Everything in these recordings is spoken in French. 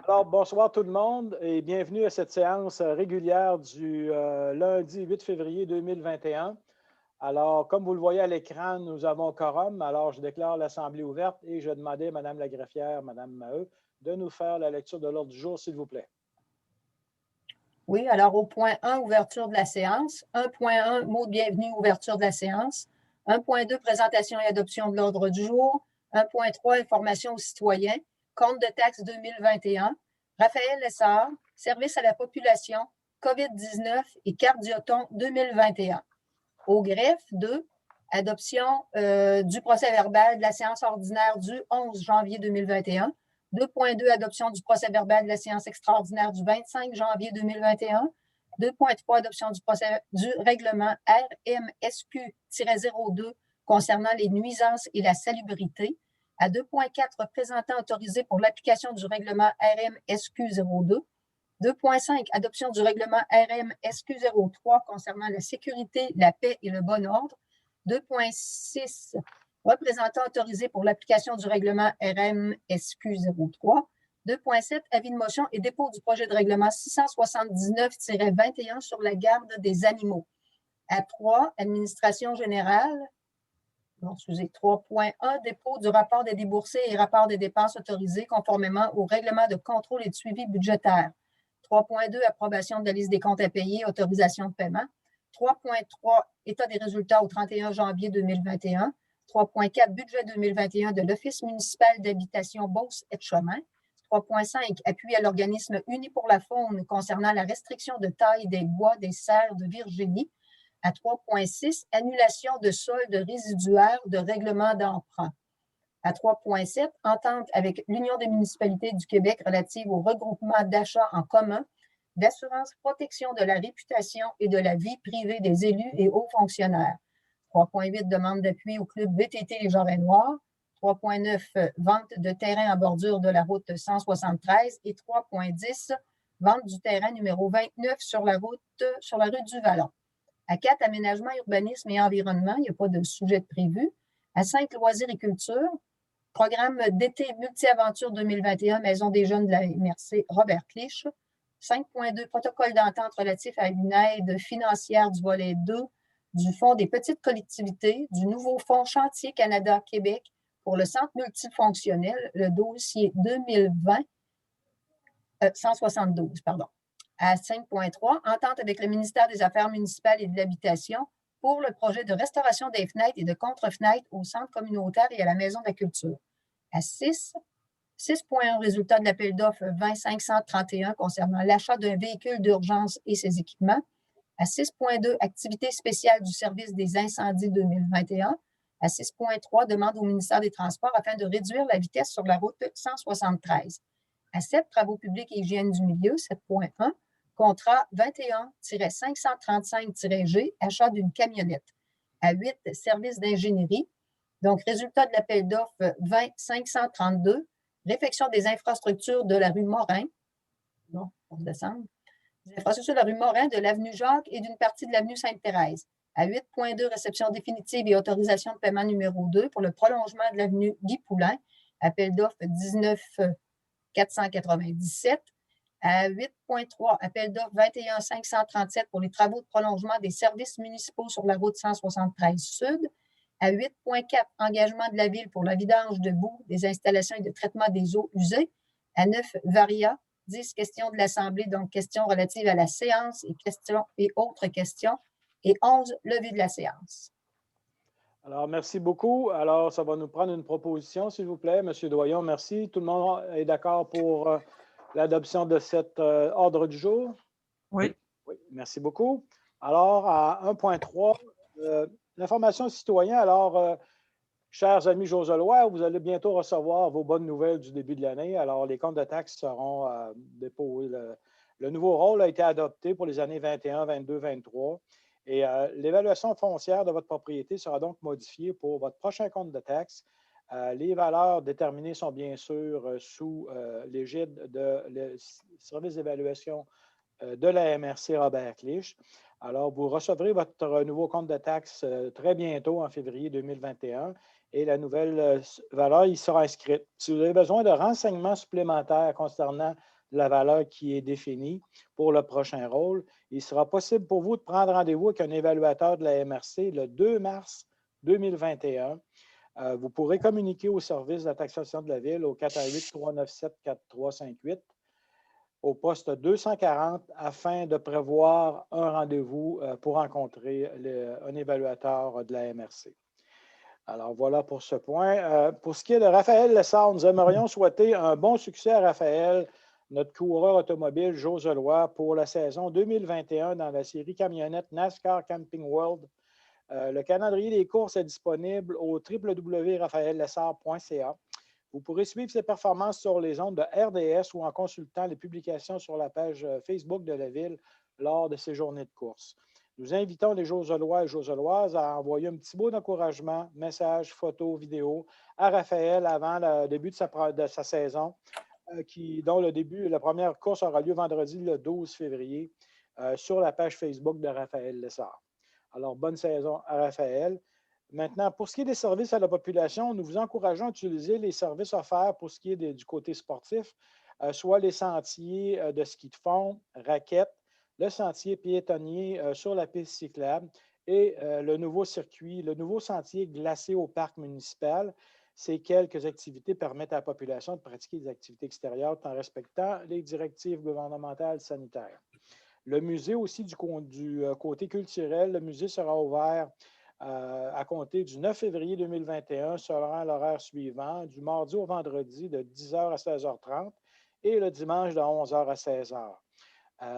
Alors, bonsoir tout le monde et bienvenue à cette séance régulière du lundi 8 février 2021. Alors, comme vous le voyez à l'écran, nous avons quorum. Alors, je déclare l'Assemblée ouverte et je demandais à Mme la greffière, Mme Maheu, de nous faire la lecture de l'ordre du jour, s'il vous plaît. Oui, alors au point 1, ouverture de la séance. 1.1, mot de bienvenue, ouverture de la séance. 1.2, présentation et adoption de l'ordre du jour. 1.3, information aux citoyens. Compte de taxes 2021. Raphaël Lessard, service à la population, COVID-19 et carte Dioton 2021. Au greffe 2, adoption du procès-verbal de la séance ordinaire du 11 janvier 2021. 2.2, adoption du procès-verbal de la séance extraordinaire du 25 janvier 2021. 2.3, adoption du règlement RMSQ-02 concernant les nuisances et la salubrité. À 2.4, représentant autorisé pour l'application du règlement RMSQ-02. 2.5, adoption du règlement RMSQ-03 concernant la sécurité, la paix et le bon ordre. 2.6, représentant autorisé pour l'application du règlement RMSQ-03. 2.7, avis de motion et dépôt du projet de règlement 679-21 sur la garde des animaux. À 3, administration générale. Non, excusez, 3.1, dépôt du rapport des déboursés et rapport des dépenses autorisées conformément au règlement de contrôle et de suivi budgétaire. 3.2, approbation de la liste des comptes à payer, autorisation de paiement. 3.3, état des résultats au 31 janvier 2021. 3.4, budget 2021 de l'Office municipal d'habitation Beauce et de Chemin. 3.5, appui à l'organisme Uni pour la faune concernant la restriction de taille des bois des serres de Virginie. À 3.6, annulation de solde résiduaire de règlement d'emprunt. À 3.7, entente avec l'Union des municipalités du Québec relative au regroupement d'achats en commun, d'assurance protection de la réputation et de la vie privée des élus et hauts fonctionnaires. 3.8, demande d'appui au club VTT Les Jarrets Noirs. 3.9, vente de terrain en bordure de la route 173. Et 3.10, vente du terrain numéro 29 sur la rue du Vallon. À 4, aménagement, urbanisme et environnement, il n'y a pas de sujet prévu. À 5, loisirs et culture. Programme d'été multi-aventure 2021, Maison des jeunes de la MRC Robert Clich. 5.2, protocole d'entente relatif à une aide financière du volet 2 du Fonds des petites collectivités, du nouveau Fonds Chantier Canada-Québec pour le centre multifonctionnel, le dossier 2020, 172, pardon. À 5.3, entente avec le ministère des Affaires municipales et de l'Habitation pour le projet de restauration des fenêtres et de contre-fenêtres au centre communautaire et à la Maison de la Culture. À 6.1, résultat de l'appel d'offres 20531 concernant l'achat d'un véhicule d'urgence et ses équipements. À 6.2, activité spéciale du service des incendies 2021. À 6.3, demande au ministère des Transports afin de réduire la vitesse sur la route 173. À 7, travaux publics et hygiène du milieu, 7.1, contrat 21-535-G, achat d'une camionnette. À 8, service d'ingénierie. Donc, résultat de l'appel d'offres 20532, réfection des infrastructures de la rue Morin. Non, on descend. Des infrastructures de la rue Morin, de l'avenue Jacques et d'une partie de l'avenue Sainte-Thérèse. À 8.2, réception définitive et autorisation de paiement numéro 2 pour le prolongement de l'avenue Guy Poulain. Appel d'offres 19 497. À 8.3, appel d'offres 21 537 pour les travaux de prolongement des services municipaux sur la route 173 Sud. À 8.4, engagement de la ville pour la vidange de boue des installations et de traitement des eaux usées. À 9, varia. 10, questions de l'Assemblée, donc questions relatives à la séance et questions et autres questions. Et 11, levée de la séance. Alors, merci beaucoup. Alors, ça va nous prendre une proposition, s'il vous plaît. Monsieur Doyon, merci. Tout le monde est d'accord pour l'adoption de cet ordre du jour? Oui. Oui, merci beaucoup. Alors, à 1.3, l'information citoyen. Alors, chers amis Josolois, vous allez bientôt recevoir vos bonnes nouvelles du début de l'année. Alors, les comptes de taxes seront déposés. Le nouveau rôle a été adopté pour les années 21, 22, 23. Et l'évaluation foncière de votre propriété sera donc modifiée pour votre prochain compte de taxes. Les valeurs déterminées sont bien sûr sous l'égide du service d'évaluation de la MRC Robert Clich. Alors, vous recevrez votre nouveau compte de taxes très bientôt, en février 2021, et la nouvelle valeur y sera inscrite. Si vous avez besoin de renseignements supplémentaires concernant la valeur qui est définie pour le prochain rôle. Il sera possible pour vous de prendre rendez-vous avec un évaluateur de la MRC le 2 mars 2021. Vous pourrez communiquer au service de la taxation de la Ville au 418-397-4358 au poste 240 afin de prévoir un rendez-vous pour rencontrer un évaluateur de la MRC. Alors, voilà pour ce point. Pour ce qui est de Raphaël Lessard, nous aimerions souhaiter un bon succès à Raphaël, notre coureur automobile Joselois, pour la saison 2021 dans la série camionnette NASCAR Camping World. Le calendrier des courses est disponible au www.raphaellessard.ca. Vous pourrez suivre ses performances sur les ondes de RDS ou en consultant les publications sur la page Facebook de la Ville lors de ces journées de course. Nous invitons les Joselois et Joseloises à envoyer un petit mot d'encouragement, message, photo, vidéo à Raphaël avant le début de sa saison, dont la première course aura lieu vendredi le 12 février sur la page Facebook de Raphaël Lessard. Alors, bonne saison à Raphaël. Maintenant, pour ce qui est des services à la population, nous vous encourageons à utiliser les services offerts pour ce qui est du côté sportif, soit les sentiers de ski de fond, raquettes, le sentier piétonnier sur la piste cyclable et le nouveau sentier glacé au parc municipal. Ces quelques activités permettent à la population de pratiquer des activités extérieures tout en respectant les directives gouvernementales sanitaires. Le musée aussi du côté culturel, le musée sera ouvert à compter du 9 février 2021 selon l'horaire suivant, du mardi au vendredi de 10h à 16h30 et le dimanche de 11h à 16h.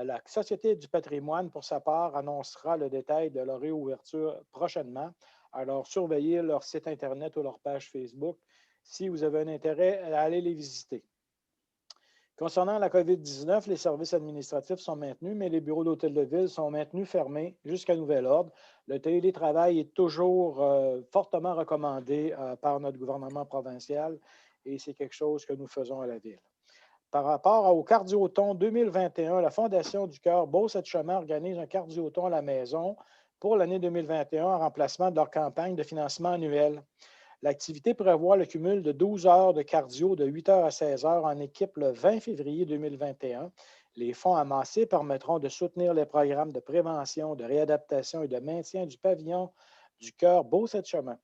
La Société du patrimoine, pour sa part, annoncera le détail de leur réouverture prochainement. Alors, surveillez leur site Internet ou leur page Facebook si vous avez un intérêt à aller les visiter. Concernant la COVID-19, les services administratifs sont maintenus, mais les bureaux d'hôtel de ville sont maintenus fermés jusqu'à nouvel ordre. Le télétravail est toujours fortement recommandé par notre gouvernement provincial et c'est quelque chose que nous faisons à la ville. Par rapport au Cardioton 2021, la Fondation du Cœur Beauce-et-Chemin organise un Cardioton à la maison pour l'année 2021 en remplacement de leur campagne de financement annuel. L'activité prévoit le cumul de 12 heures de cardio de 8 h à 16 h en équipe le 20 février 2021. Les fonds amassés permettront de soutenir les programmes de prévention, de réadaptation et de maintien du pavillon du Cœur Beauce-et-Chemin.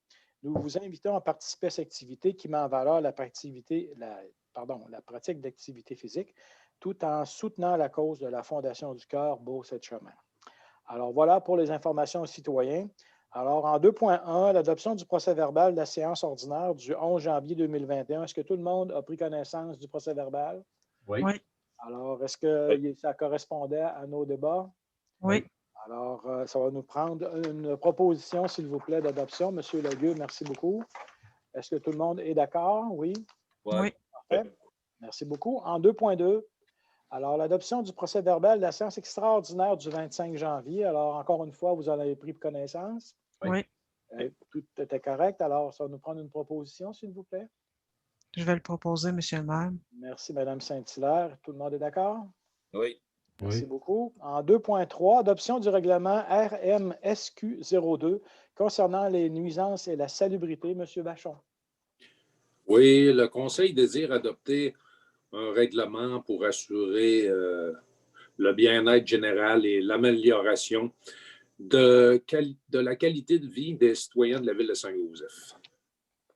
Nous vous invitons à participer à cette activité qui met en valeur la pratique d'activité physique tout en soutenant la cause de la Fondation du Cœur Beauce-et-Chemin. Alors voilà pour les informations aux citoyens. Alors, en 2.1, l'adoption du procès-verbal de la séance ordinaire du 11 janvier 2021. Est-ce que tout le monde a pris connaissance du procès-verbal? Oui. Alors, est-ce que ça correspondait à nos débats? Oui. Alors, ça va nous prendre une proposition, s'il vous plaît, d'adoption. Monsieur Legueux, merci beaucoup. Est-ce que tout le monde est d'accord? Oui? Oui. Parfait. Merci beaucoup. En 2.2, alors, l'adoption du procès-verbal de la séance extraordinaire du 25 janvier. Alors, encore une fois, vous en avez pris connaissance? Oui. Tout était correct. Alors, ça va nous prendre une proposition, s'il vous plaît. Je vais le proposer, M. le maire. Merci, Mme Saint-Hilaire. Tout le monde est d'accord? Oui. Merci beaucoup. En 2.3, adoption du règlement RMSQ 02 concernant les nuisances et la salubrité. M. Vachon. Oui, le Conseil désire adopter un règlement pour assurer le bien-être général et l'amélioration de la qualité de vie des citoyens de la ville de Saint-Joseph.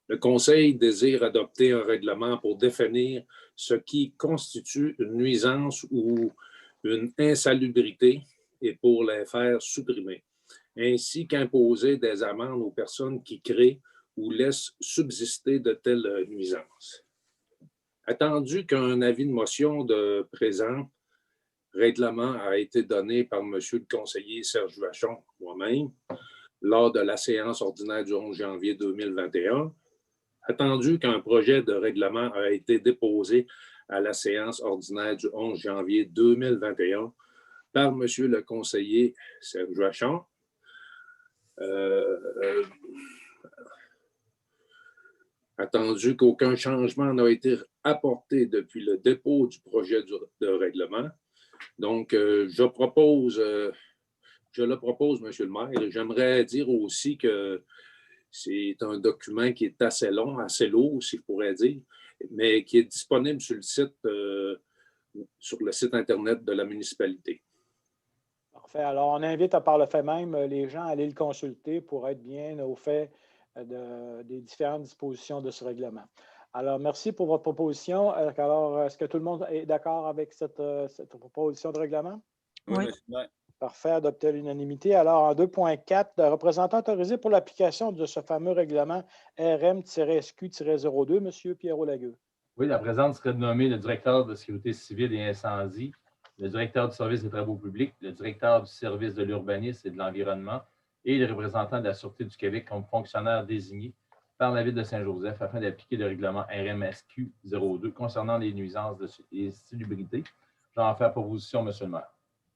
Le Conseil désire adopter un règlement pour définir ce qui constitue une nuisance ou une insalubrité et pour les faire supprimer, ainsi qu'imposer des amendes aux personnes qui créent ou laissent subsister de telles nuisances. Attendu qu'un avis de motion de présent règlement a été donné par M. le conseiller Serge Vachon, moi-même, lors de la séance ordinaire du 11 janvier 2021, attendu qu'un projet de règlement a été déposé à la séance ordinaire du 11 janvier 2021 par M. le conseiller Serge Vachon, attendu qu'aucun changement n'a été apporté depuis le dépôt du projet de règlement. Donc, je le propose, M. le maire. J'aimerais dire aussi que c'est un document qui est assez long, assez lourd, si je pourrais dire, mais qui est disponible sur le site sur le site Internet de la municipalité. Parfait. Alors, on invite par le fait même les gens à aller le consulter pour être bien au fait des différentes dispositions de ce règlement. Alors, merci pour votre proposition. Alors, est-ce que tout le monde est d'accord avec cette proposition de règlement? Oui. monsieur le maire. Parfait, adopté à l'unanimité. Alors, en 2.4, le représentant autorisé pour l'application de ce fameux règlement RM-SQ-02, M. Pierrot Lagueux. Oui, la présente serait de nommer le directeur de sécurité civile et incendie, le directeur du service des travaux publics, le directeur du service de l'urbanisme et de l'environnement et les représentants de la Sûreté du Québec comme fonctionnaires désignés par la Ville de Saint-Joseph afin d'appliquer le règlement RMSQ-02 concernant les nuisances et salubrité. J'en fais proposition, M. le maire.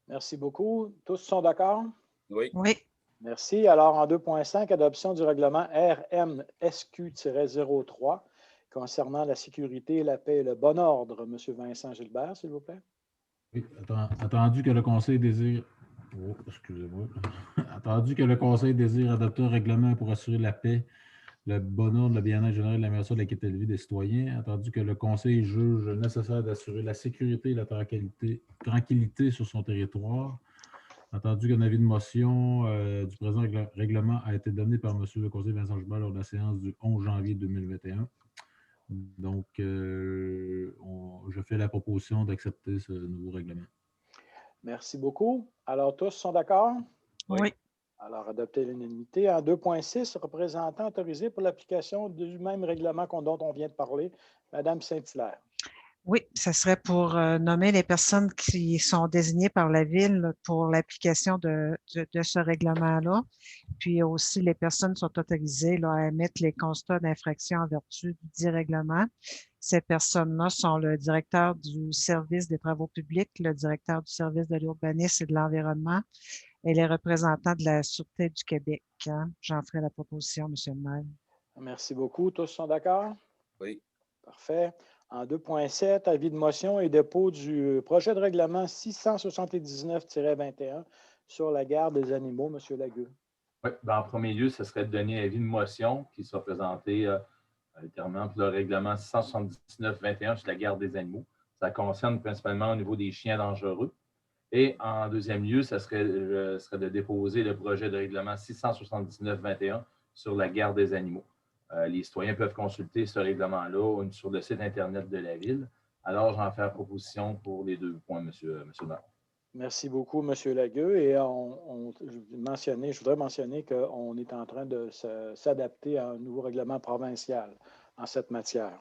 Merci beaucoup. Tous sont d'accord? Oui. Oui. Merci. Alors, en 2.5, adoption du règlement RMSQ-03 concernant la sécurité, la paix et le bon ordre. M. Vincent Gilbert, s'il vous plaît. Oui, attendu que le Conseil désire. Oh, excusez-moi. Attendu que le Conseil désire adopter un règlement pour assurer la paix, le bon ordre, le bien-être général et l'amélioration de la qualité de vie des citoyens, attendu que le Conseil juge nécessaire d'assurer la sécurité et la tranquillité sur son territoire, attendu qu'un avis de motion du présent règlement a été donné par M. le conseiller Vincent Gilbert lors de la séance du 11 janvier 2021. Donc, je fais la proposition d'accepter ce nouveau règlement. Merci beaucoup. Alors, tous sont d'accord? Oui. Alors, adopté à l'unanimité. En 2.6, représentant autorisé pour l'application du même règlement dont on vient de parler, Mme Saint-Hilaire. Oui, ce serait pour nommer les personnes qui sont désignées par la Ville pour l'application de ce règlement-là. Puis aussi, les personnes sont autorisées là, à émettre les constats d'infraction en vertu du dit règlement. Ces personnes-là sont le directeur du service des travaux publics, le directeur du service de l'urbanisme et de l'environnement et les représentants de la Sûreté du Québec. Hein? J'en ferai la proposition, M. le maire. Merci beaucoup. Tous sont d'accord? Oui. Parfait. En 2.7, avis de motion et dépôt du projet de règlement 679-21 sur la garde des animaux, M. Lagueux. Oui, ben, en premier lieu, ce serait de donner un avis de motion qui sera présenté ultérieurement pour le règlement 679-21 sur la garde des animaux. Ça concerne principalement au niveau des chiens dangereux. Et en deuxième lieu, ce serait de déposer le projet de règlement 679-21 sur la garde des animaux. Les citoyens peuvent consulter ce règlement-là sur le site Internet de la Ville. Alors, j'en fais la proposition pour les deux points, M. le maire. Merci beaucoup, M. Lagueux. Et je voudrais mentionner qu'on est en train de s'adapter à un nouveau règlement provincial en cette matière.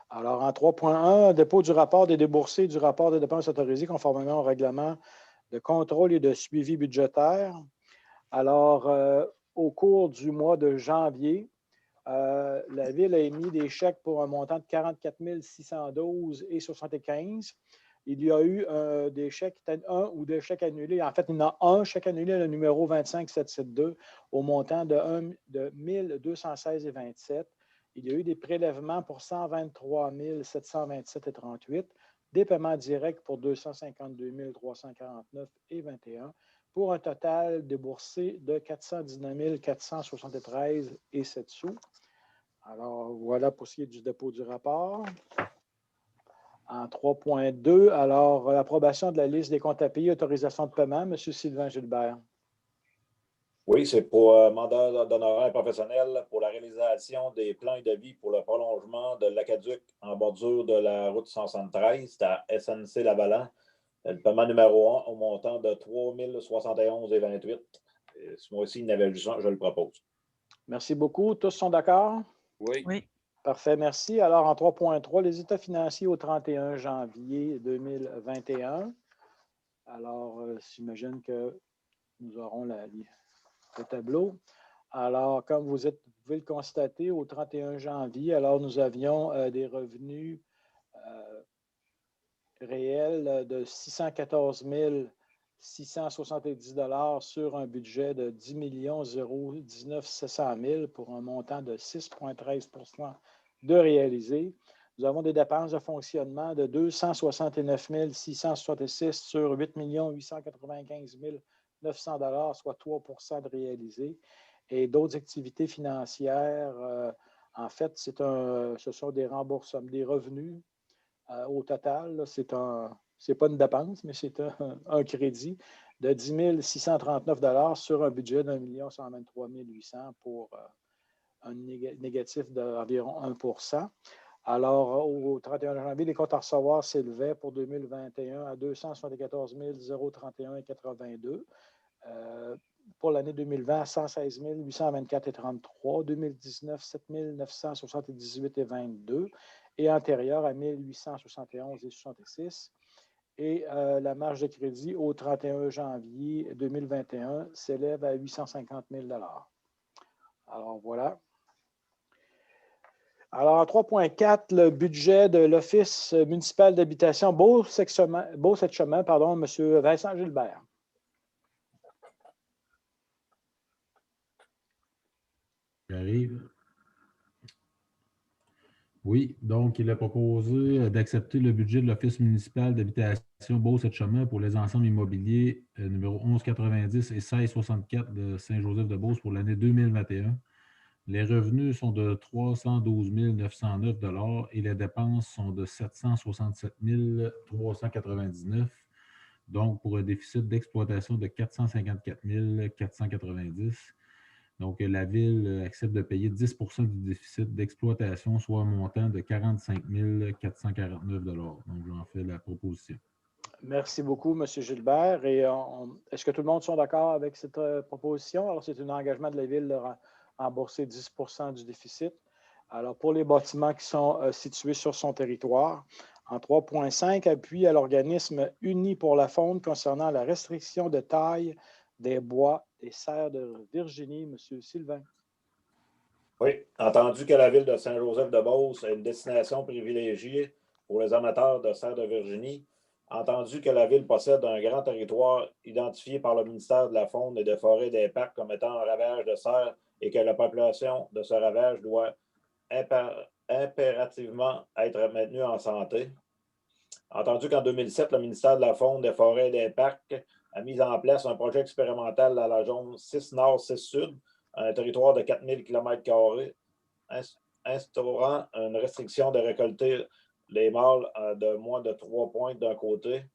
Alors, en 3.1, dépôt du rapport des déboursés et du rapport des dépenses autorisées conformément au règlement de contrôle et de suivi budgétaire. Alors, au cours du mois de janvier, la Ville a émis des chèques pour un montant de 44 612,75 $. Il y a eu des chèques annulés. En fait, il y en a un chèque annulé, le numéro 25772, au montant de 1 216,27 $. Il y a eu des prélèvements pour 123 727,38 $, des paiements directs pour 252 349,21 $, pour un total déboursé de 419 473,07 $. Alors, voilà pour ce qui est du dépôt du rapport. En 3.2, alors, l'approbation de la liste des comptes à payer, autorisation de paiement, M. Sylvain Gilbert. Oui, c'est pour mandat d'honoraires professionnels pour la réalisation des plans et devis pour le prolongement de l'Aqueduc en bordure de la route 173, c'est à SNC-Lavalin. Le paiement numéro 1 au montant de 3 071,28 $. Ce mois-ci, il y en avait juste un, je le propose. Merci beaucoup. Tous sont d'accord? Oui. Oui. Parfait, merci. Alors, en 3.3, les états financiers au 31 janvier 2021. Alors, j'imagine que nous aurons le tableau. Alors, comme vous pouvez le constater, au 31 janvier, alors nous avions des revenus réels de 614 670 $ sur un budget de 10 019 700 000 pour un montant de 6,13 % de réalisé. Nous avons des dépenses de fonctionnement de 269 666 sur 8 895 900 $, soit 3 % de réalisé. Et d'autres activités financières, en fait, ce sont des remboursements, des revenus. Au total, c'est un Ce n'est pas une dépense, mais c'est un crédit de 10 639 sur un budget d'1 123 800 pour un négatif d'environ 1 %. Alors, au 31 janvier, les comptes à recevoir s'élevaient pour 2021 à 274 031,82 pour l'année 2020, 116 824,33 2019, 7 978,22 et antérieur à 1871,66 Et la marge de crédit au 31 janvier 2021 s'élève à 850 000 Alors, voilà. Alors, en 3.4, le budget de l'Office municipal d'habitation Beauce-et-Chemin, M. Vincent Gilbert. J'arrive. Oui, donc il a proposé d'accepter le budget de l'Office municipal d'habitation Beauce-et-Chemin pour les ensembles immobiliers numéro 1190 et 1664 de Saint-Joseph-de-Beauce pour l'année 2021. Les revenus sont de 312 909 et les dépenses sont de 767 399, donc pour un déficit d'exploitation de 454 490. Donc, la Ville accepte de payer 10 du déficit d'exploitation, soit un montant de 45 449 Donc, j'en fais la proposition. Merci beaucoup, M. Gilbert. Et est-ce que tout le monde sont d'accord avec cette proposition? Alors, c'est un engagement de la Ville de rembourser 10 du déficit. Alors, pour les bâtiments qui sont situés sur son territoire, en 3.5, appui à l'organisme Uni pour la faune concernant la restriction de taille des bois des serres de Virginie. M. Sylvain. Oui, entendu que la ville de Saint-Joseph-de-Beauce est une destination privilégiée pour les amateurs de serres de Virginie, entendu que la ville possède un grand territoire identifié par le ministère de la Faune et des Forêts et des Parcs comme étant un ravage de serres et que la population de ce ravage doit impérativement être maintenue en santé. Entendu qu'en 2007, le ministère de la Faune, des Forêts et des Parcs a mis en place un projet expérimental dans la zone 6 Nord, 6 Sud, un territoire de 4000 km², instaurant une restriction de récolter les mâles de moins de 3 pointes d'un côté.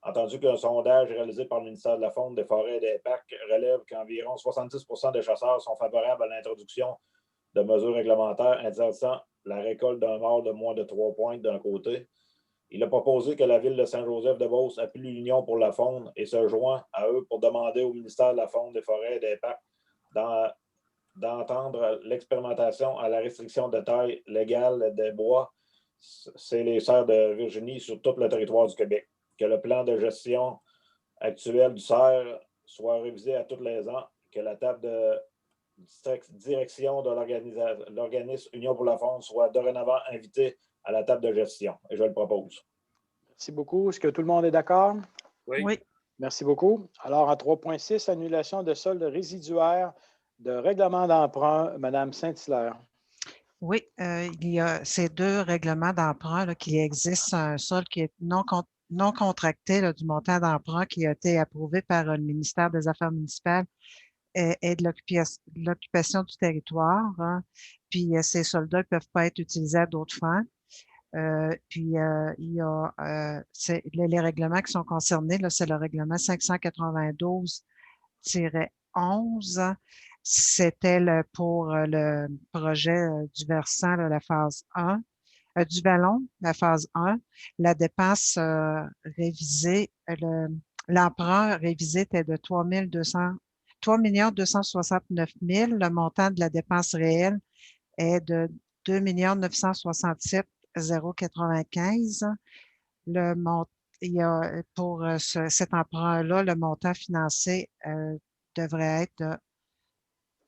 Entendu qu'un sondage réalisé par le ministère de la Faune, des Forêts et des Parcs relève qu'environ 70 des chasseurs sont favorables à l'introduction de mesures réglementaires interdisant la récolte d'un mâle de moins de 3 pointes d'un côté. Il a proposé que la ville de Saint-Joseph-de-Beauce appuie l'Union pour la faune et se joint à eux pour demander au ministère de la Faune, des Forêts et des Parcs d'entendre l'expérimentation à la restriction de taille légale des bois, c'est les serres de Virginie sur tout le territoire du Québec. Que le plan de gestion actuel du cerf soit révisé à tous les ans, que la table de direction de l'organisme Union pour la faune soit dorénavant invitée à la table de gestion. Et je le propose. Merci beaucoup. Est-ce que tout le monde est d'accord? Oui. Merci beaucoup. Alors, en 3.6, annulation de solde résiduaire de règlement d'emprunt, Mme Saint-Hilaire. Oui, il y a ces deux règlements d'emprunt qui existent, un solde qui est non contracté là, du montant d'emprunt qui a été approuvé par le ministère des Affaires municipales et de l'occupation du territoire. Hein. Puis, ces soldats ne peuvent pas être utilisés à d'autres fins. Il y a les règlements qui sont concernés, c'est le règlement 592-11. C'était pour le projet du versant, la phase 1, du ballon, la phase 1. La dépense révisée, l'emprunt révisé était de 3 269 000. Le montant de la dépense réelle est de 2 967 095. Pour cet emprunt-là, le montant financé devrait être de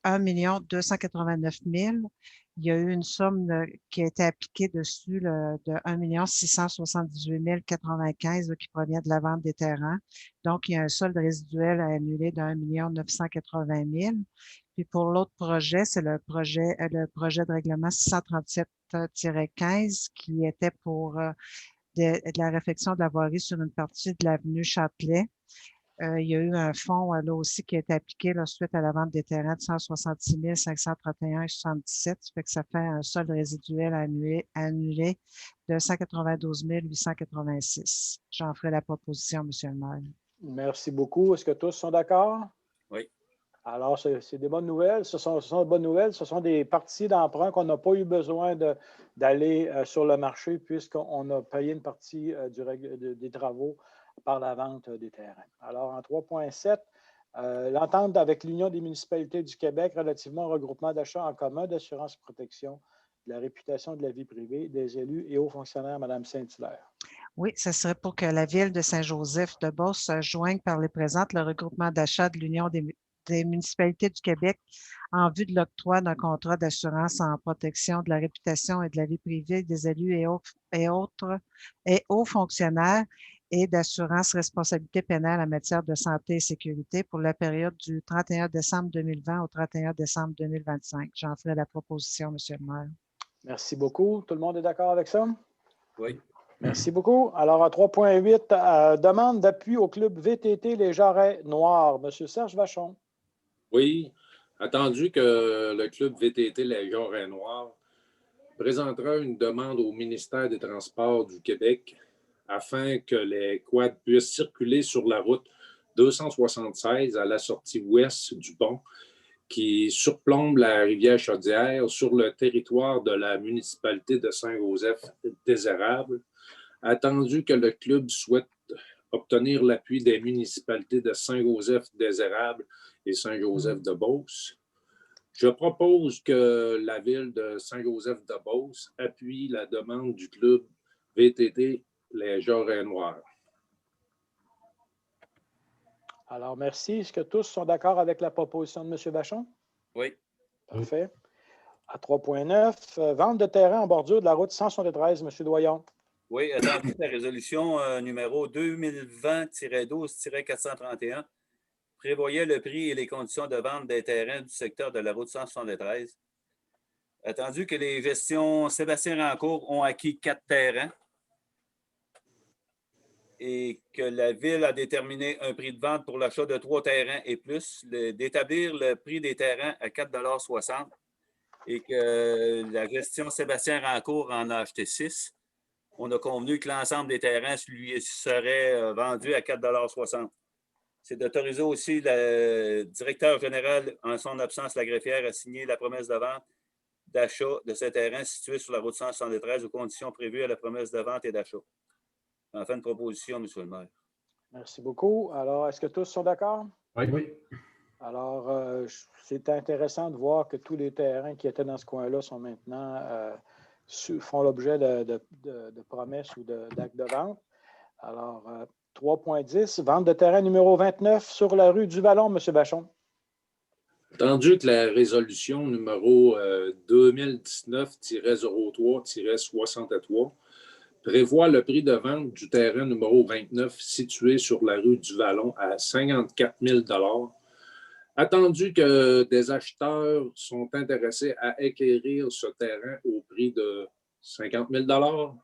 1 289 000. Il y a eu une somme qui a été appliquée dessus de 1 678 095 qui provient de la vente des terrains. Donc, il y a un solde résiduel à annuler de 1 980 000. Puis pour l'autre projet, c'est le projet de règlement 637-15 qui était pour de la réfection de la voirie sur une partie de l'avenue Châtelet. Il y a eu un fonds là aussi qui a été appliqué là, suite à la vente des terrains de 166 531,77. Ça fait que ça fait un solde résiduel annulé de 192 886. J'en ferai la proposition, M. le maire. Merci beaucoup. Est-ce que tous sont d'accord? Oui. Alors, c'est des bonnes nouvelles. Ce sont de bonnes nouvelles. Ce sont des parties d'emprunt qu'on n'a pas eu besoin d'aller sur le marché puisqu'on a payé une partie des travaux par la vente des terrains. Alors, en 3.7, l'entente avec l'Union des municipalités du Québec relativement au regroupement d'achats en commun d'assurance protection de la réputation de la vie privée des élus et hauts fonctionnaires, Mme Saint-Hilaire. Oui, ce serait pour que la Ville de Saint-Joseph-de-Beauce se joigne par les présentes le regroupement d'achat de l'Union des municipalités du Québec en vue de l'octroi d'un contrat d'assurance en protection de la réputation et de la vie privée des élus et hauts fonctionnaires et d'assurance responsabilité pénale en matière de santé et sécurité pour la période du 31 décembre 2020 au 31 décembre 2025. J'en ferai la proposition, M. le maire. Merci beaucoup. Tout le monde est d'accord avec ça? Oui. Merci beaucoup. Alors, à 3.8, demande d'appui au club VTT Les Jarrets Noirs. M. Serge Vachon. Oui, attendu que le club VTT Les Jarrets Noirs présentera une demande au ministère des Transports du Québec afin que les quads puissent circuler sur la route 276 à la sortie ouest du pont qui surplombe la rivière Chaudière sur le territoire de la municipalité de Saint-Joseph-des-Érables. Attendu que le club souhaite obtenir l'appui des municipalités de Saint-Joseph-des-Érables et Saint-Joseph-de-Beauce, je propose que la ville de Saint-Joseph-de-Beauce appuie la demande du club VTT Les Jarrets Noirs. Alors, merci. Est-ce que tous sont d'accord avec la proposition de M. Vachon? Oui. Parfait. À 3.9, vente de terrain en bordure de la route 173, M. Doyon. Oui, attendu que la résolution numéro 2020-12-431 prévoyait le prix et les conditions de vente des terrains du secteur de la route 173. Attendu que les gestions Sébastien Rancourt ont acquis 4 terrains et que la Ville a déterminé un prix de vente pour l'achat de 3 terrains et plus, d'établir le prix des terrains à 4,60 $ et que la gestion Sébastien Rancourt en a acheté 6. On a convenu que l'ensemble des terrains lui serait vendu à 4,60 $. C'est d'autoriser aussi le directeur général, en son absence, la greffière, à signer la promesse de vente d'achat de ces terrains situés sur la route 173 aux conditions prévues à la promesse de vente et d'achat. Enfin, une proposition, M. le maire. Merci beaucoup. Alors, est-ce que tous sont d'accord? Oui. Oui. Alors, c'est intéressant de voir que tous les terrains qui étaient dans ce coin-là sont maintenant font l'objet de promesses ou d'actes de vente. Alors, 3.10, vente de terrain numéro 29 sur la rue du Vallon, M. Vachon. Attendu que la résolution numéro 2019-03-63 prévoit le prix de vente du terrain numéro 29 situé sur la rue du Vallon à 54 000 $, attendu que des acheteurs sont intéressés à acquérir ce terrain au prix de 50 000 $,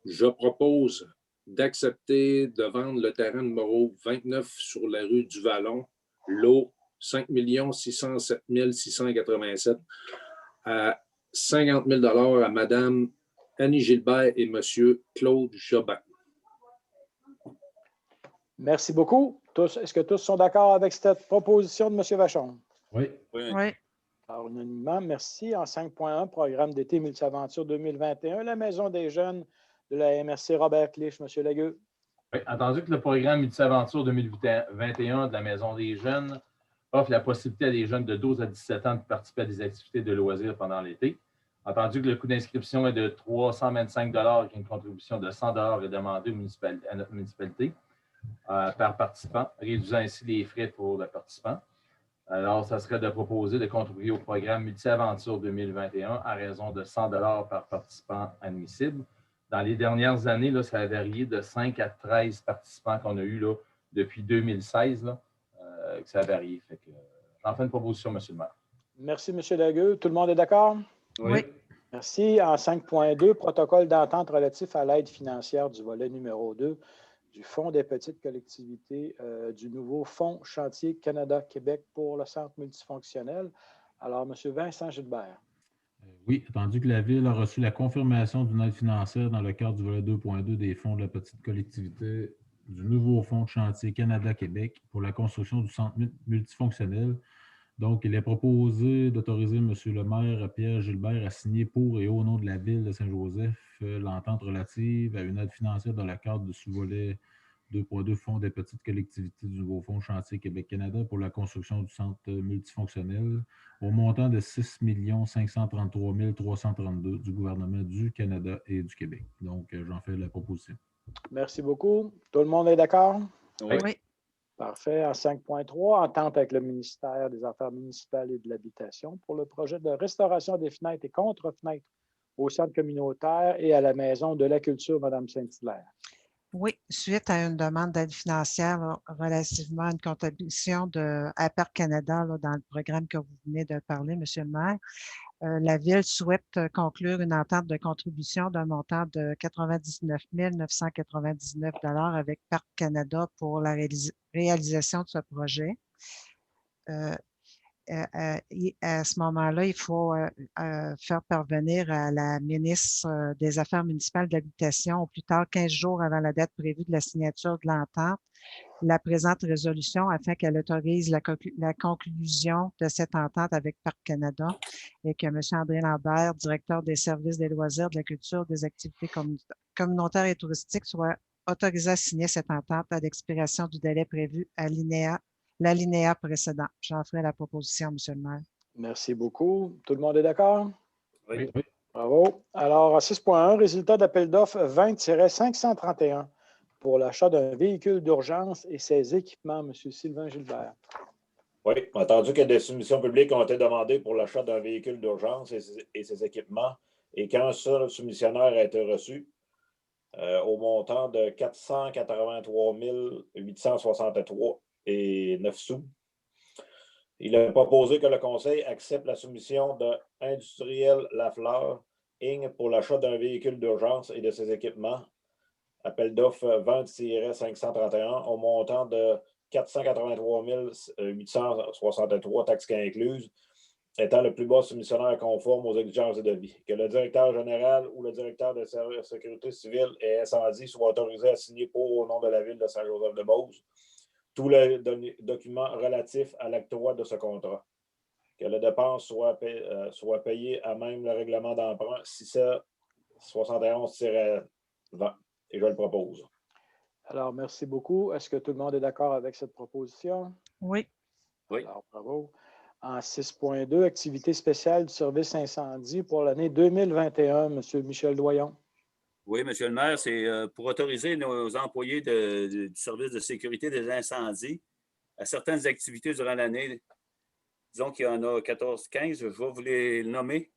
je propose d'accepter de vendre le terrain numéro 29 sur la rue du Vallon, lot 5 607 687 à 50 000 $ à Mme Annie Gilbert et M. Claude Jobin. Merci beaucoup. Est-ce que tous sont d'accord avec cette proposition de M. Vachon? Oui. Oui. Oui. Alors, unanimement, merci. En 5.1, programme d'été Multiaventure 2021, la Maison des jeunes de la MRC Robert Clich, M. Lagueux. Oui, entendu que le programme Multiaventure 2021 de la Maison des jeunes offre la possibilité à des jeunes de 12 à 17 ans de participer à des activités de loisirs pendant l'été. Entendu que le coût d'inscription est de 325 $ et une contribution de 100 $ est demandée à notre municipalité par participant, réduisant ainsi les frais pour le participant. Alors, ça serait de proposer de contribuer au programme Multiaventure 2021 à raison de 100 $ par participant admissible. Dans les dernières années, là, ça a varié de 5 à 13 participants qu'on a eu là, depuis 2016, là, que ça a varié. J'en fais une proposition, M. le maire. Merci, M. Lagueux. Tout le monde est d'accord? Oui. Merci. En 5.2, protocole d'entente relatif à l'aide financière du volet numéro 2 du Fonds des petites collectivités du nouveau Fonds Chantier Canada-Québec pour le centre multifonctionnel. Alors, M. Vincent Gilbert. Oui, attendu que la Ville a reçu la confirmation d'une aide financière dans le cadre du volet 2.2 des fonds de la petite collectivité du nouveau Fonds de chantier Canada-Québec pour la construction du centre multifonctionnel. Donc, il est proposé d'autoriser M. le maire Pierre Gilbert à signer pour et au nom de la Ville de Saint-Joseph l'entente relative à une aide financière dans le cadre du sous-volet 2.2 Fonds des petites collectivités du nouveau Fonds chantier Québec-Canada pour la construction du centre multifonctionnel au montant de 6 533 332 du gouvernement du Canada et du Québec. Donc, j'en fais la proposition. Merci beaucoup. Tout le monde est d'accord? Oui. Oui. Parfait. En 5.3, entente avec le ministère des Affaires municipales et de l'Habitation pour le projet de restauration des fenêtres et contre-fenêtres au centre communautaire et à la Maison de la Culture, Mme Saint-Hilaire. Oui, suite à une demande d'aide financière là, relativement à une contribution de APER Canada là, dans le programme que vous venez de parler, M. le maire, la Ville souhaite conclure une entente de contribution d'un montant de 99 999 $ avec Parc Canada pour la réalisation de ce projet. Et à ce moment-là, il faut faire parvenir à la ministre des Affaires municipales de l'Habitation au plus tard 15 jours avant la date prévue de la signature de l'entente la présente résolution afin qu'elle autorise la conclusion de cette entente avec Parc Canada et que M. André Lambert, directeur des services des loisirs, de la culture, des activités communautaires et touristiques, soit autorisé à signer cette entente à l'expiration du délai prévu à l'alinéa précédent. J'en ferai la proposition, M. le maire. Merci beaucoup. Tout le monde est d'accord? Oui. Bravo. Alors, à 6.1, résultat d'appel d'offres 20-531 pour l'achat d'un véhicule d'urgence et ses équipements, M. Sylvain Gilbert. Oui, entendu que des soumissions publiques ont été demandées pour l'achat d'un véhicule d'urgence et ses équipements, et qu'un seul soumissionnaire a été reçu au montant de 483 863 et 9 sous. Il a proposé que le Conseil accepte la soumission de Industriel Lafleur Inc. pour l'achat d'un véhicule d'urgence et de ses équipements. Appel d'offres 20-531 au montant de 483 863, taxes incluses, étant le plus bas soumissionnaire conforme aux exigences de devis. Que le directeur général ou le directeur de sécurité civile et incendie soit autorisé à signer pour au nom de la Ville de Saint-Joseph-de-Beauce tous les documents relatifs à l'acte-3 de ce contrat. Que les dépenses soient payées à même le règlement d'emprunt 671-20. Et je le propose. Alors, merci beaucoup. Est-ce que tout le monde est d'accord avec cette proposition? Oui. Oui. Alors, bravo. En 6.2, activité spéciale du service incendie pour l'année 2021, M. Michel Doyon. Oui, M. le maire, c'est pour autoriser nos employés du service de sécurité des incendies à certaines activités durant l'année. Disons qu'il y en a 14-15, je vais vous les nommer.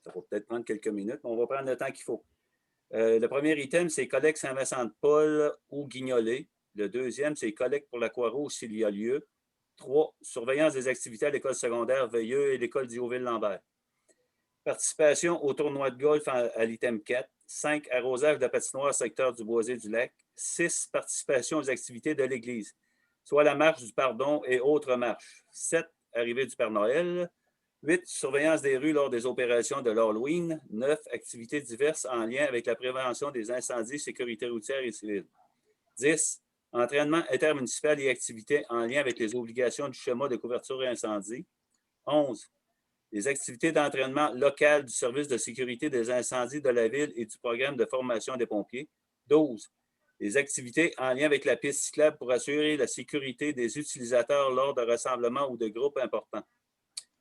Ça va peut-être prendre quelques minutes, mais on va prendre le temps qu'il faut. Le premier item, c'est collecte Saint-Vincent-de-Paul ou Guignolé. Le deuxième, c'est collecte pour l'Aquaro s'il y a lieu. 3. Surveillance des activités à l'école secondaire Veilleux et l'école d'Ioville-Lambert. Participation au tournoi de golf à l'item 4. 5. Arrosage de la patinoire secteur du Boisé-du-Lac. 6. Participation aux activités de l'Église, soit la marche du pardon et autres marches. 7. Arrivée du Père Noël. 8. Surveillance des rues lors des opérations de l'Halloween. 9. Activités diverses en lien avec la prévention des incendies, sécurité routière et civile. 10. Entraînement intermunicipal et activités en lien avec les obligations du schéma de couverture et incendie. 11. Les activités d'entraînement local du service de sécurité des incendies de la Ville et du programme de formation des pompiers. 12. Les activités en lien avec la piste cyclable pour assurer la sécurité des utilisateurs lors de rassemblements ou de groupes importants.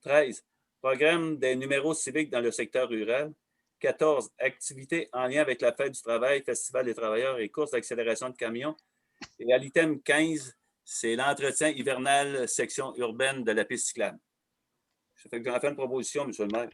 13. Programme des numéros civiques dans le secteur rural. 14. Activités en lien avec la fête du travail, festival des travailleurs et courses d'accélération de camions. Et à l'item 15, c'est l'entretien hivernal section urbaine de la piste cyclable. Ça fait que j'en fais une proposition, M. le maire.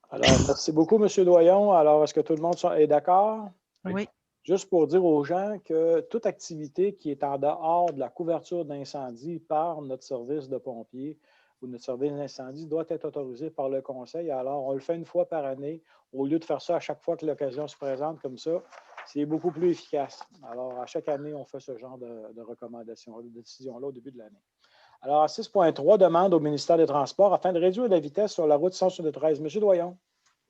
Alors, merci beaucoup, M. Doyon. Alors, est-ce que tout le monde est d'accord? Oui. Juste pour dire aux gens que toute activité qui est en dehors de la couverture d'incendie par notre service de pompiers ou notre service d'incendie doit être autorisée par le Conseil. Alors, on le fait une fois par année. Au lieu de faire ça à chaque fois que l'occasion se présente comme ça, C'est beaucoup plus efficace. Alors, à chaque année, on fait ce genre de recommandations, de décisions-là au début de l'année. Alors, à 6.3, demande au ministère des Transports afin de réduire la vitesse sur la route 173. Monsieur Doyon.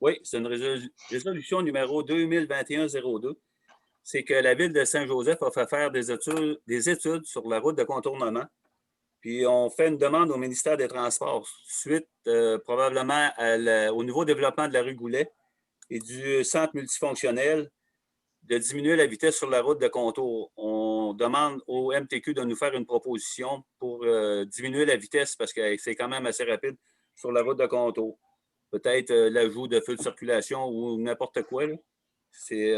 Oui, c'est une résolution numéro 2021-02. C'est que la Ville de Saint-Joseph a fait faire des études sur la route de contournement. Puis, on fait une demande au ministère des Transports suite probablement au nouveau développement de la rue Goulet et du centre multifonctionnel de diminuer la vitesse sur la route de contour. On demande au MTQ de nous faire une proposition pour diminuer la vitesse parce que c'est quand même assez rapide sur la route de contour. Peut-être l'ajout de feux de circulation ou n'importe quoi. C'est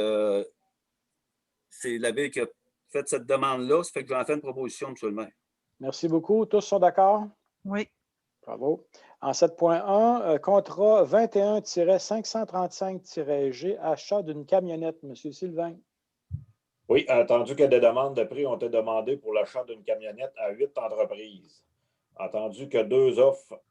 la Ville qui a fait cette demande-là. Ça fait que j'en fais une proposition, M. le maire. Merci beaucoup. Tous sont d'accord? Oui. Bravo. En 7.1, contrat 21-535-G, achat d'une camionnette. M. Sylvain. Oui, attendu que des demandes de prix ont été demandées pour l'achat d'une camionnette à 8 entreprises. Attendu que deux offres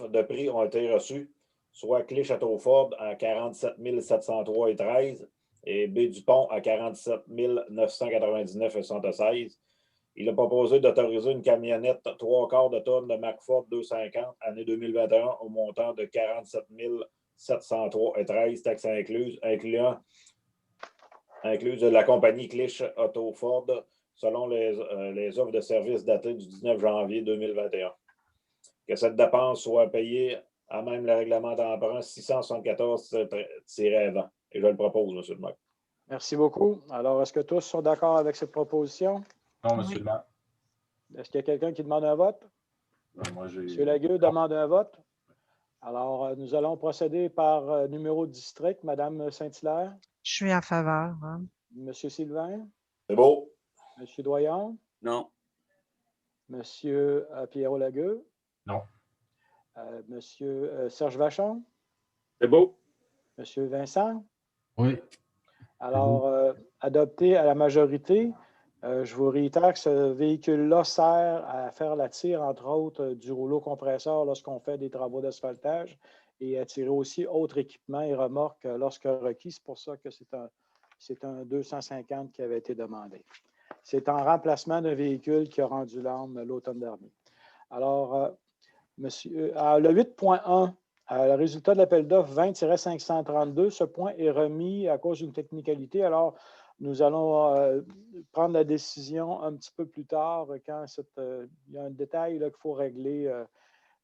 de prix ont été reçues, soit Clé-Château-Ford à 47 703,13 et Baie-du-Pont à 47 999,76. Il a proposé d'autoriser une camionnette 3/4 de tonnes de marque Ford 250, année 2021, au montant de 47 703,13, taxes incluses, incluses de la compagnie Clich Auto Ford, selon les offres de services datées du 19 janvier 2021. Que cette dépense soit payée à même le règlement d'emprunt 674-20. Et je le propose, M. le maire. Merci beaucoup. Alors, est-ce que tous sont d'accord avec cette proposition? Non, M. le maire. Est-ce qu'il y a quelqu'un qui demande un vote? Moi, M. Lagueux demande un vote. Alors, nous allons procéder par numéro de district. Mme Saint-Hilaire. Je suis en faveur. Hein. M. Sylvain. C'est beau. M. Doyon. Non. M. Pierrot Lagueux. Non. M. Serge Vachon. C'est beau. M. Vincent. Oui. Alors, adopté à la majorité. Je vous réitère que ce véhicule-là sert à faire la tire, entre autres, du rouleau compresseur lorsqu'on fait des travaux d'asphaltage et à tirer aussi autres équipements et remorques lorsque requis. C'est pour ça que c'est un 250 qui avait été demandé. C'est en remplacement d'un véhicule qui a rendu l'arme l'automne dernier. Alors, le 8.1, le résultat de l'appel d'offres 20-532, ce point est remis à cause d'une technicalité. Alors, nous allons prendre la décision un petit peu plus tard quand il y a un détail qu'il faut régler,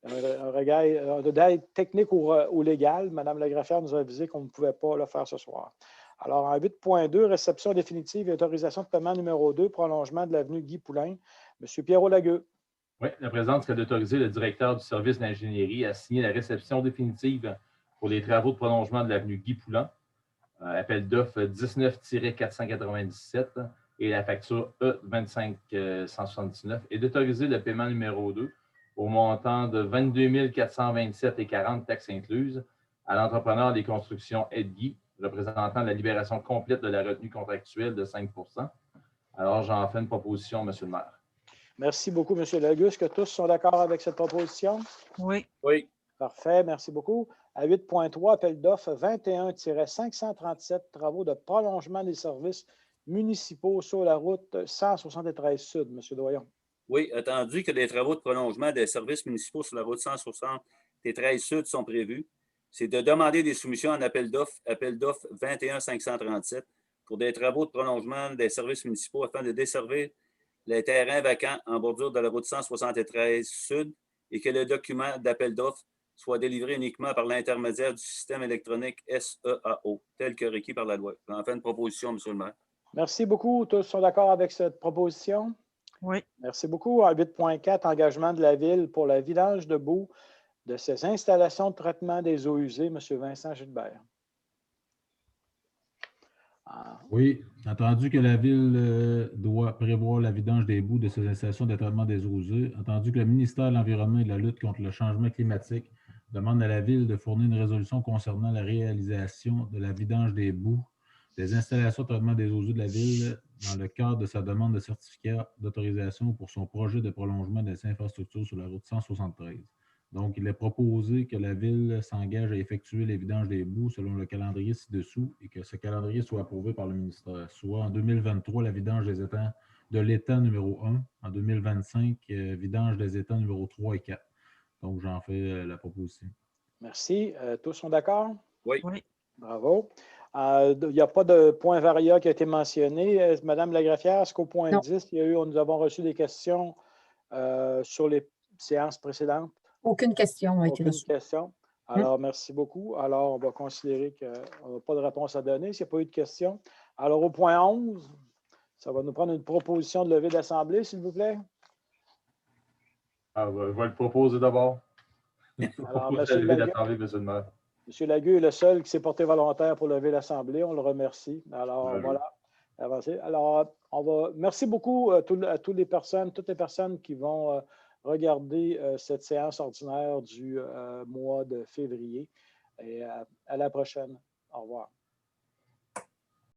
un détail technique ou légal. Mme la greffière nous a avisé qu'on ne pouvait pas le faire ce soir. Alors, en 8.2, réception définitive et autorisation de paiement numéro 2, prolongement de l'avenue Guy-Poulain. M. Pierrot Lagueux. Oui, la présente serait d'autoriser le directeur du service d'ingénierie à signer la réception définitive pour les travaux de prolongement de l'avenue Guy-Poulain. Appel d'offres 19-497 et la facture E25-179 et d'autoriser le paiement numéro 2 au montant de 22 427,40 taxes incluses à l'entrepreneur des constructions Edguy, représentant la libération complète de la retenue contractuelle de 5 %. Alors, j'en fais une proposition, M. le maire. Merci beaucoup, M. Lagueux. Est-ce que tous sont d'accord avec cette proposition? Oui. Oui. Parfait, merci beaucoup. À 8.3, appel d'offres 21-537, travaux de prolongement des services municipaux sur la route 173 Sud. M. Doyon. Oui, attendu que des travaux de prolongement des services municipaux sur la route 173 Sud sont prévus, c'est de demander des soumissions en appel d'offres 21-537 pour des travaux de prolongement des services municipaux afin de desservir les terrains vacants en bordure de la route 173 Sud et que le document d'appel d'offres soit délivré uniquement par l'intermédiaire du système électronique SEAO, tel que requis par la loi. J'en fais une proposition, M. le maire. Merci beaucoup. Tous sont d'accord avec cette proposition? Oui. Merci beaucoup. À 8.4, engagement de la Ville pour le vidange de boue de ses installations de traitement des eaux usées. M. Vincent Gilbert. Oui, entendu que la Ville doit prévoir la vidange des boues de ses installations de traitement des eaux usées, entendu que le ministère de l'Environnement et de la lutte contre le changement climatique demande à la Ville de fournir une résolution concernant la réalisation de la vidange des boues des installations de traitement des eaux usées de la Ville dans le cadre de sa demande de certificat d'autorisation pour son projet de prolongement des infrastructures sur la route 173. Donc, il est proposé que la Ville s'engage à effectuer les vidanges des boues selon le calendrier ci-dessous et que ce calendrier soit approuvé par le ministère. Soit en 2023, la vidange des étangs de l'étang numéro 1. En 2025, vidange des étangs numéro 3 et 4. Donc, j'en fais la proposition. Merci. Tous sont d'accord? Oui. Oui. Bravo. Il n'y a pas de point varia qui a été mentionné. Madame la greffière, est-ce qu'au point Non. 10, nous avons reçu des questions sur les séances précédentes? Aucune question n'a été Aucune reçue. question. Alors, merci beaucoup. Alors, on va considérer qu'on n'a pas de réponse à donner s'il n'y a pas eu de questions. Alors, au point 11, ça va nous prendre une proposition de levée d'assemblée, s'il vous plaît. Je vais le proposer d'abord. Alors, Vous monsieur lever Lagueux, l'Assemblée, monsieur le maire. M. Lagueux est le seul qui s'est porté volontaire pour lever l'Assemblée. On le remercie. Alors, Oui. voilà. Avancez. Alors, merci beaucoup à toutes les personnes qui vont regarder cette séance ordinaire du mois de février. Et à la prochaine. Au revoir.